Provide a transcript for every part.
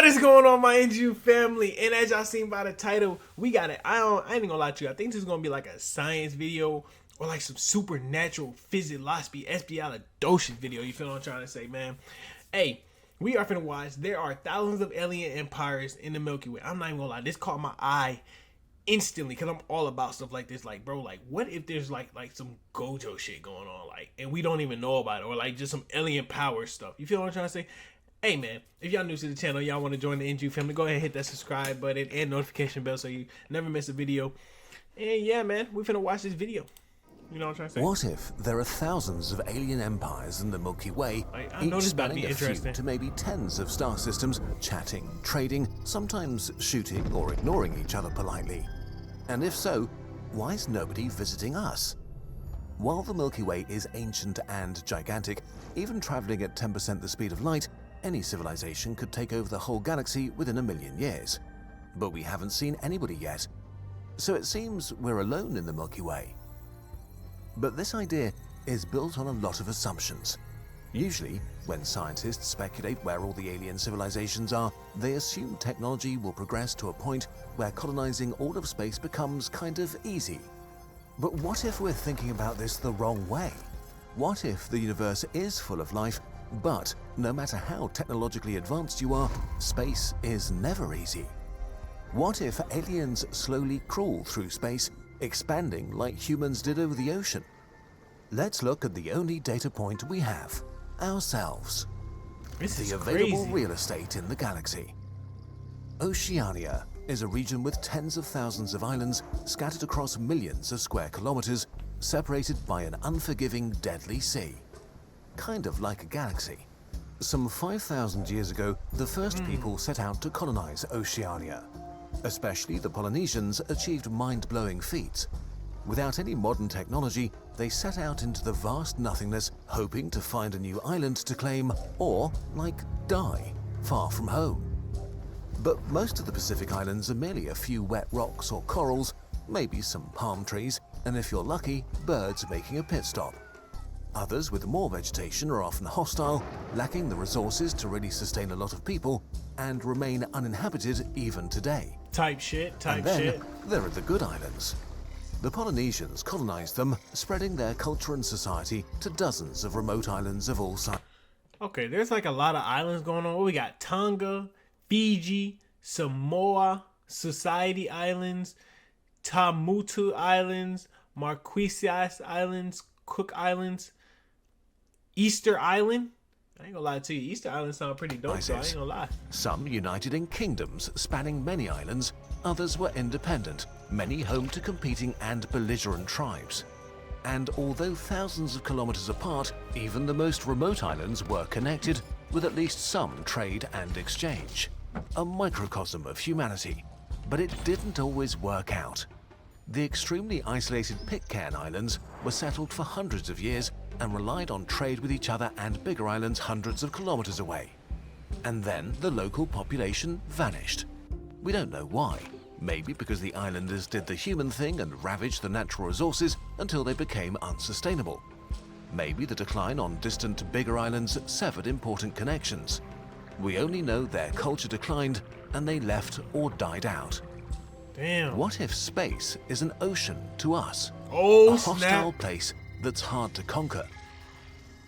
is going on, my NGU family? And as y'all seen by the title, we got it. I ain't even gonna lie to you. I think this is gonna be like a science video or like some supernatural physiology espialidocious video. You feel what I'm trying to say, man? Hey, we are finna watch. There are thousands of alien empires in the Milky Way. I'm not even gonna lie. This caught my eye instantly because I'm all about stuff like this. Like, bro, like, what if there's like some Gojo shit going on, like, and we don't even know about it, or like just some alien power stuff? You feel what I'm trying to say? Hey man, if y'all new to the channel, y'all want to join the NG family, go ahead and hit that subscribe button and notification bell so you never miss a video. And yeah, man, we finna watch this video. You know what I'm trying to say? What if there are thousands of alien empires in the Milky Way, I know each this about to spanning be a few interesting. to maybe tens of star systems, chatting, trading, sometimes shooting or ignoring each other politely? And if so, why is nobody visiting us? While the Milky Way is ancient and gigantic, even traveling at 10% the speed of light, any civilization could take over the whole galaxy within a million years. But we haven't seen anybody yet. So it seems we're alone in the Milky Way. But this idea is built on a lot of assumptions. Usually, when scientists speculate where all the alien civilizations are, they assume technology will progress to a point where colonizing all of space becomes kind of easy. But what if we're thinking about this the wrong way? What if the universe is full of life, but no matter how technologically advanced you are, space is never easy? What if aliens slowly crawl through space, expanding like humans did over the ocean? Let's look at the only data point we have, ourselves. The available real estate in the galaxy. Oceania is a region with tens of thousands of islands scattered across millions of square kilometers, separated by an unforgiving, deadly sea. Kind of like a galaxy. Some 5,000 years ago, the first people set out to colonize Oceania. Especially the Polynesians achieved mind-blowing feats. Without any modern technology, they set out into the vast nothingness, hoping to find a new island to claim, or, like, die, far from home. But most of the Pacific Islands are merely a few wet rocks or corals, maybe some palm trees, and if you're lucky, birds making a pit stop. Others with more vegetation are often hostile, lacking the resources to really sustain a lot of people, and remain uninhabited even today. Type shit. And then there are the good islands. The Polynesians colonized them, spreading their culture and society to dozens of remote islands of all sizes. Okay, there's like a lot of islands going on. We got Tonga, Fiji, Samoa, Society Islands, Tuamotu Islands, Marquesas Islands, Cook Islands, Easter Island. I ain't gonna lie to you, Easter Island sound pretty dope, so I ain't gonna lie. Some united in kingdoms spanning many islands, others were independent, many home to competing and belligerent tribes. And although thousands of kilometers apart, even the most remote islands were connected with at least some trade and exchange. A microcosm of humanity. But it didn't always work out. The extremely isolated Pitcairn Islands were settled for hundreds of years and relied on trade with each other and bigger islands hundreds of kilometers away. And then the local population vanished. We don't know why. Maybe because the islanders did the human thing and ravaged the natural resources until they became unsustainable. Maybe the decline on distant bigger islands severed important connections. We only know their culture declined and they left or died out. Damn. What if space is an ocean to us? Oh, a hostile snap. place that's hard to conquer.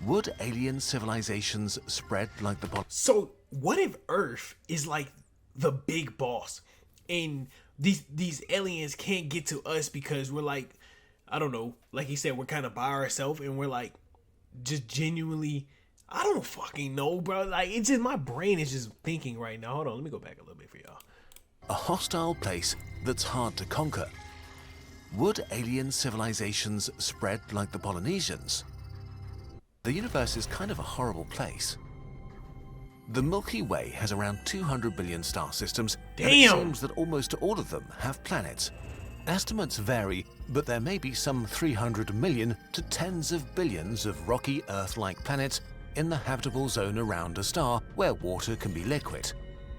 Would alien civilizations spread like the So what if Earth is like the big boss and these aliens can't get to us because we're like, I don't know, like he said, we're kind of by ourselves and we're like just genuinely, I don't fucking know, bro. Like, it's just, my brain is just thinking right now. Hold on, let me go back a little bit for y'all. a hostile place that's hard to conquer? Would alien civilizations spread like the Polynesians? The universe is kind of a horrible place. The Milky Way has around 200 billion star systems, and it seems that almost all of them have planets. Estimates vary, but there may be some 300 million to tens of billions of rocky Earth-like planets in the habitable zone around a star where water can be liquid.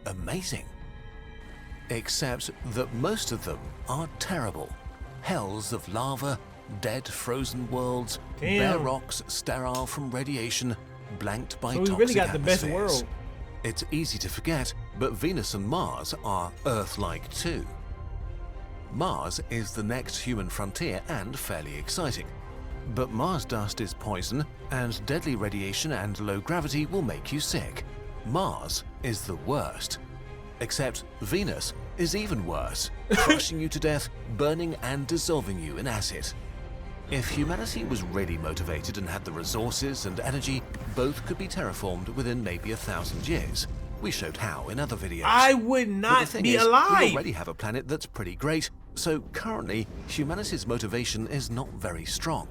Amazing. Except that most of them are terrible. Hells of lava, dead frozen worlds, bare rocks sterile from radiation, blanked by toxic we really got the best atmospheres. world. It's easy to forget, but Venus and Mars are Earth-like too. Mars is the next human frontier and fairly exciting. But Mars dust is poison, and deadly radiation and low gravity will make you sick. Mars is the worst. Except Venus is even worse, crushing you to death, burning and dissolving you in acid. If humanity was really motivated and had the resources and energy, both could be terraformed within maybe 1,000 years. We showed how in other videos. I would not be alive. We already have a planet that's pretty great, so currently humanity's motivation is not very strong.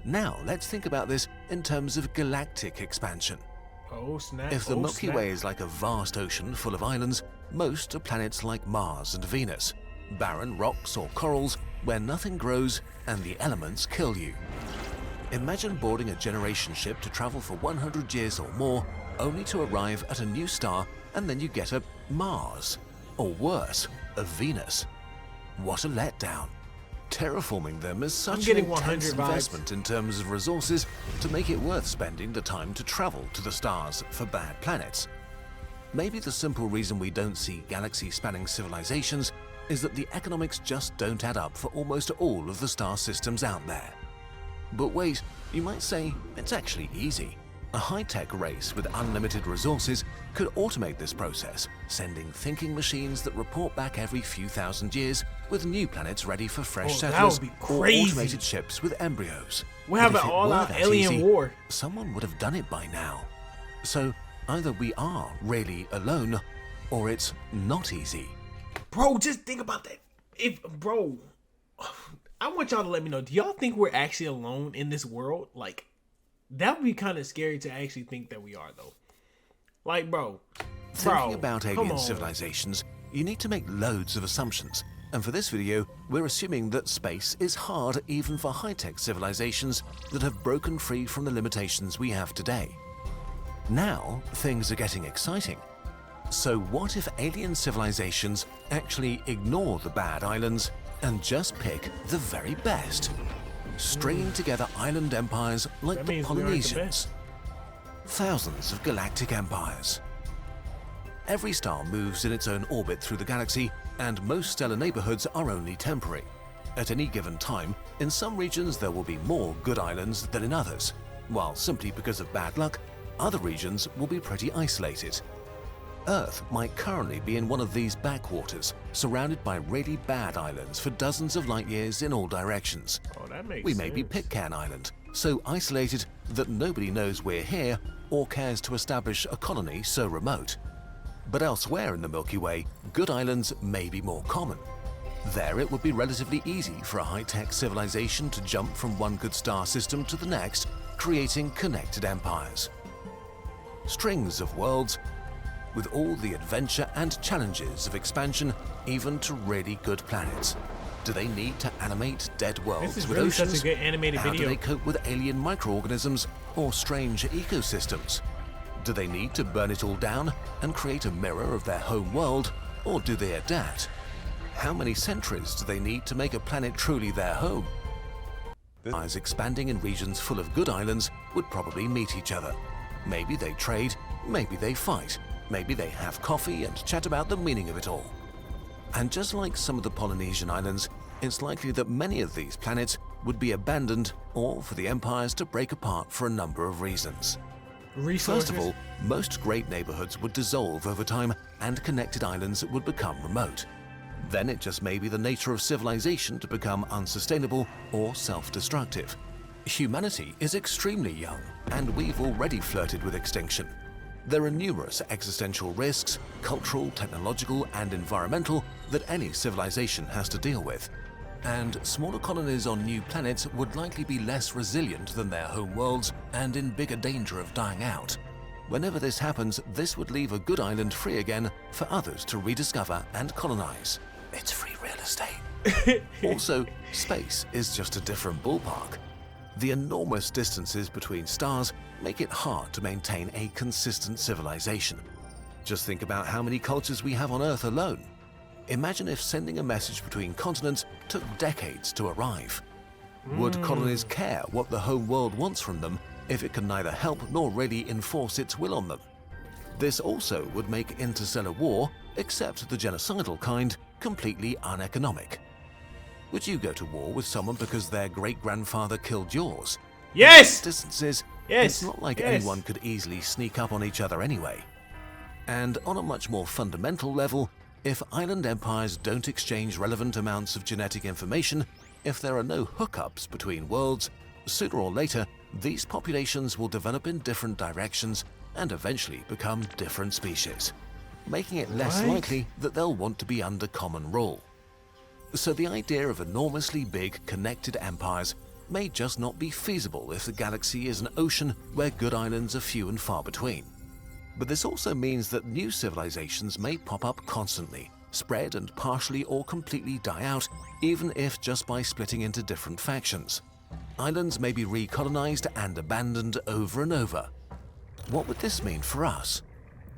Now let's think about this in terms of galactic expansion. Oh snap. If the Milky Way is like a vast ocean full of islands, most are planets like Mars and Venus, barren rocks or corals where nothing grows and the elements kill you. Imagine boarding a generation ship to travel for 100 years or more, only to arrive at a new star and then you get a Mars, or worse, a Venus. What a letdown. Terraforming them is such an intense investment in terms of resources to make it worth spending the time to travel to the stars for bad planets. Maybe the simple reason we don't see galaxy-spanning civilizations is that the economics just don't add up for almost all of the star systems out there. But wait, you might say it's actually easy. A high-tech race with unlimited resources could automate this process, sending thinking machines that report back every few thousand years with new planets ready for fresh settlers, that would be crazy. Or automated ships with embryos. We'll have an all-out alien war. Someone would have done it by now. So either we are really alone, or it's not easy. Bro, just think about that. Bro, I want y'all to let me know, do y'all think we're actually alone in this world? Like, that would be kind of scary to actually think that we are, though. Like, bro. Thinking about alien civilizations, you need to make loads of assumptions. And for this video, we're assuming that space is hard even for high-tech civilizations that have broken free from the limitations we have today. Now, things are getting exciting. So what if alien civilizations actually ignore the bad islands and just pick the very best? Stringing together island empires like the Polynesians. Thousands of galactic empires. Every star moves in its own orbit through the galaxy, and most stellar neighborhoods are only temporary. At any given time, in some regions there will be more good islands than in others, while simply because of bad luck, other regions will be pretty isolated. Earth might currently be in one of these backwaters, surrounded by really bad islands for dozens of light years in all directions. Oh, that makes We may be Pitcairn Island, so isolated that nobody knows we're here or cares to establish a colony so remote. But elsewhere in the Milky Way, good islands may be more common. There it would be relatively easy for a high-tech civilization to jump from one good star system to the next, creating connected empires. Strings of worlds, with all the adventure and challenges of expansion, even to really good planets. Do they need to animate dead worlds with really oceans? such a good animated How video. do they cope with alien microorganisms or strange ecosystems? Do they need to burn it all down and create a mirror of their home world, or do they adapt? How many centuries do they need to make a planet truly their home? Empires expanding in regions full of good islands would probably meet each other. Maybe they trade, maybe they fight. Maybe they have coffee and chat about the meaning of it all. And just like some of the Polynesian islands, it's likely that many of these planets would be abandoned or for the empires to break apart for a number of reasons. Resources. First of all, most great neighborhoods would dissolve over time and connected islands would become remote. Then it just may be the nature of civilization to become unsustainable or self-destructive. Humanity is extremely young, and we've already flirted with extinction. There are numerous existential risks, cultural, technological, and environmental, that any civilization has to deal with. And smaller colonies on new planets would likely be less resilient than their home worlds and in bigger danger of dying out. Whenever this happens, this would leave a good island free again for others to rediscover and colonize. It's free real estate. Also, space is just a different ballpark. The enormous distances between stars make it hard to maintain a consistent civilization. Just think about how many cultures we have on Earth alone. Imagine if sending a message between continents took decades to arrive. Would colonies care what the home world wants from them if it can neither help nor really enforce its will on them? This also would make interstellar war, except the genocidal kind, completely uneconomic. Would you go to war with someone because their great-grandfather killed yours? Yes! Distances, Yes! it's not like Yes! anyone could easily sneak up on each other anyway. And on a much more fundamental level, if island empires don't exchange relevant amounts of genetic information, if there are no hookups between worlds, sooner or later, these populations will develop in different directions and eventually become different species, making it less What? likely that they'll want to be under common rule. So the idea of enormously big, connected empires may just not be feasible if the galaxy is an ocean where good islands are few and far between. But this also means that new civilizations may pop up constantly, spread and partially or completely die out, even if just by splitting into different factions. Islands may be recolonized and abandoned over and over. What would this mean for us?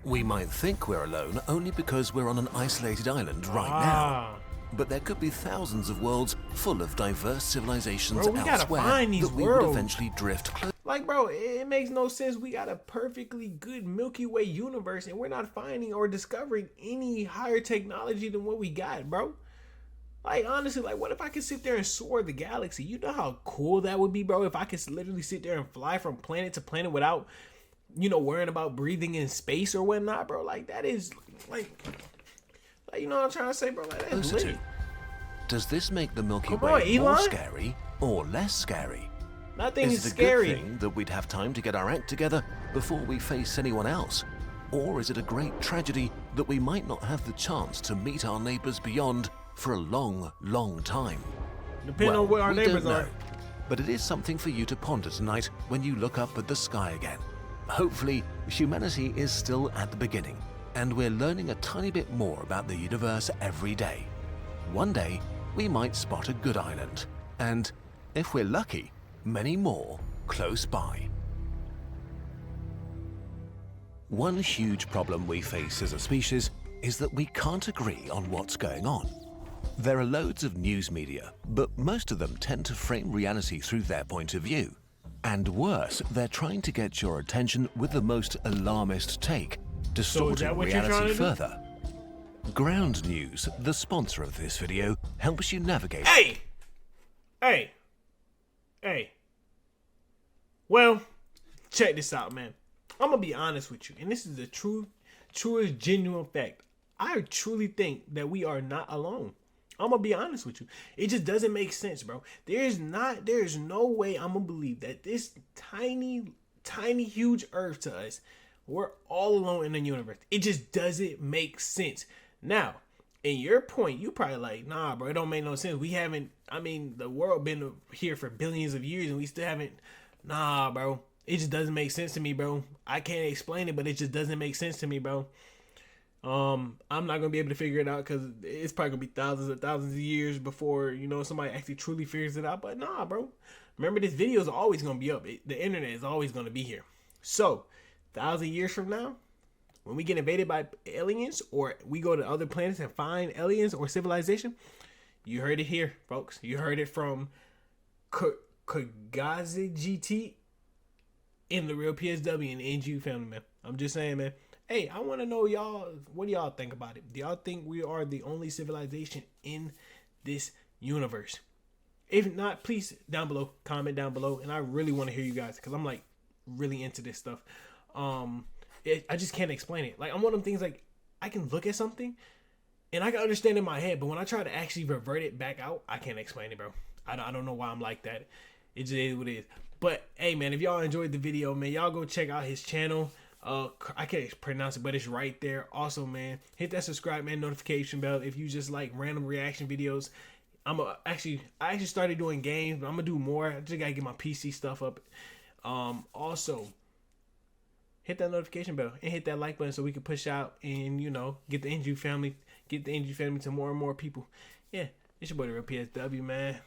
We might think we're alone only because we're on an isolated island right now. But there could be thousands of worlds full of diverse civilizations Bro, we gotta elsewhere find these that we would worlds. eventually drift close. Like, bro, it makes no sense. We got a perfectly good Milky Way universe, and we're not finding or discovering any higher technology than what we got, bro. Like, honestly, like, what if I could sit there and soar the galaxy? You know how cool that would be, bro, if I could literally sit there and fly from planet to planet without, you know, worrying about breathing in space or whatnot, bro. Like, that is, like you know what I'm trying to say, bro? Like, that's lit. Does this make the Milky Come Way on, more Elon. scary or less scary? Nothing is Is it a scary. good thing that we'd have time to get our act together before we face anyone else? Or is it a great tragedy that we might not have the chance to meet our neighbors beyond for a long, long time? Depending on where our we neighbors don't know, are. but it is something for you to ponder tonight when you look up at the sky again. Hopefully, humanity is still at the beginning, and we're learning a tiny bit more about the universe every day. One day, we might spot a good island, and, if we're lucky, many more close by. One huge problem we face as a species is that we can't agree on what's going on. There are loads of news media, but most of them tend to frame reality through their point of view. And worse, they're trying to get your attention with the most alarmist take, distorting what you're trying reality to do? further. Ground News, the sponsor of this video, helps you navigate. Hey! Well, check this out, man. I'm gonna be honest with you, and this is the truest, genuine fact. I truly think that we are not alone. I'm gonna be honest with you. It just doesn't make sense, bro. There's no way I'm gonna believe that this tiny, huge Earth to us, we're all alone in the universe. It just doesn't make sense. Now, in your point, you probably like, nah, bro, it don't make no sense. The world been here for billions of years and we still haven't. Nah, bro. It just doesn't make sense to me, bro. I can't explain it, but it just doesn't make sense to me, bro. I'm not gonna be able to figure it out because it's probably gonna be thousands and thousands of years before, you know, somebody actually truly figures it out. But nah, bro. Remember, this video is always gonna be up. The internet is always gonna be here. So, 1,000 years from now, when we get invaded by aliens or we go to other planets and find aliens or civilization, you heard it here, folks. You heard it from kurzgesagt GT in the real PSW and NGU family, man. I'm just saying, man. Hey, I want to know y'all, what do y'all think about it? Do y'all think we are the only civilization in this universe? If not, please down below, comment down below. And I really want to hear you guys because I'm like really into this stuff. I just can't explain it. Like, I'm one of them things, like, I can look at something and I can understand it in my head, but when I try to actually revert it back out, I can't explain it, bro. I don't know why I'm like that. It just is what it is. But hey, man, if y'all enjoyed the video, man, y'all go check out his channel. I can't pronounce it, but it's right there. Also, man, hit that subscribe and notification bell if you just like random reaction videos. I actually started doing games, but I'm gonna do more. I just gotta get my PC stuff up. Also, hit that notification bell and hit that like button so we can push out and, you know, get the NG family to more and more people. Yeah, it's your boy the real PSW, man.